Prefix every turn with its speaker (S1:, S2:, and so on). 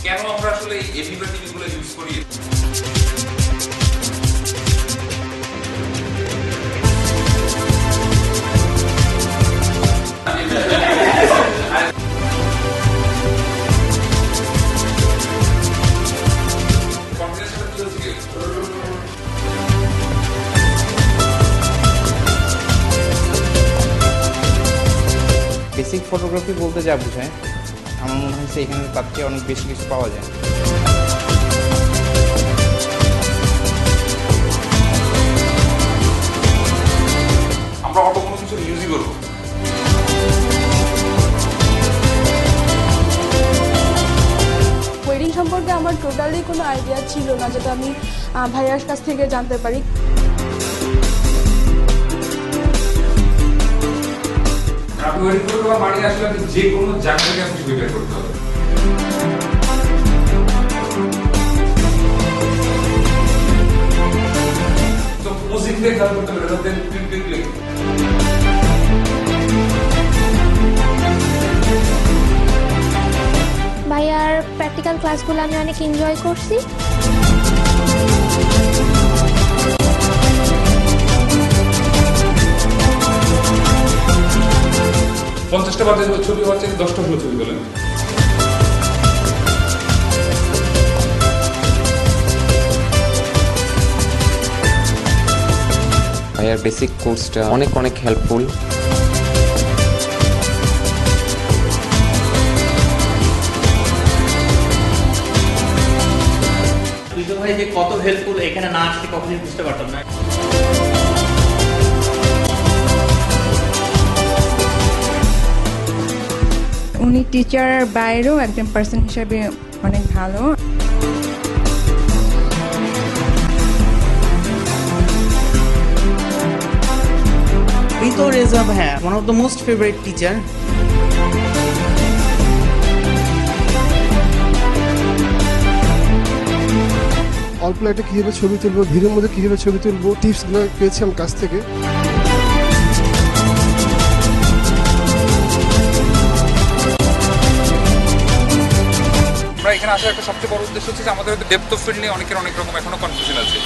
S1: কেন আমরা আসলে এই এভিবা টিভিগুলো ইউজ করি?
S2: বেসিক ফটোগ্রাফি বলতে যা বোঝায় আমার মনে হচ্ছে এখানে তার চেয়ে অনেক বেশি কিছু পাওয়া যায়।
S1: আমরা অটো কোনো কিছু ইউজই করবো।
S3: ওয়েডিং সম্পর্কে আমার টোটালি কোনো আইডিয়া ছিল না, যেটা আমি ভাইয়ার কাছ থেকে জানতে পারি।
S1: আপনি ওয়েডিং করতে বা বাড়ি আসলে আপনি যে কোনো জায়গা থেকে আপনি প্রিপেয়ার করতে হবে। তো পোজিং দিয়ে খেয়াল করতে হবে, এটা দেন ক্লিক।
S4: ভাইয়ার প্র্যাকটিক্যাল ক্লাসগুলো আমি অনেক এনজয় করছি।
S1: পঞ্চাশটা বাজে ছবি হচ্ছে 10টা হলো ছবি বলেন।
S5: ভাইয়ার বেসিক কোর্সটা অনেক হেল্পফুল।
S6: ভাই যে কত হেল্পফুল, এখানে না আসতে কখনোই বুঝতে পারতাম না।
S7: উনি টিচার বাইরেও একজন পার্সন হিসেবে অনেক ভালো।
S6: রিতো রেজা ভাইয়া one of the most favourite teacher.
S8: অল্প লাইটে কীভাবে ছবি তুলবো, ভিড়ের মধ্যে কীভাবে ছবি তুলবো, টিপসগুলো পেয়েছি আমার কাছ থেকে।
S1: আমরা এখানে আসার একটা সবচেয়ে বড় উদ্দেশ্য হচ্ছে যে আমাদের ডেপথ অফ ফিল্ড নিয়ে অনেকের অনেক রকম এখনো কনফিউশন আছে।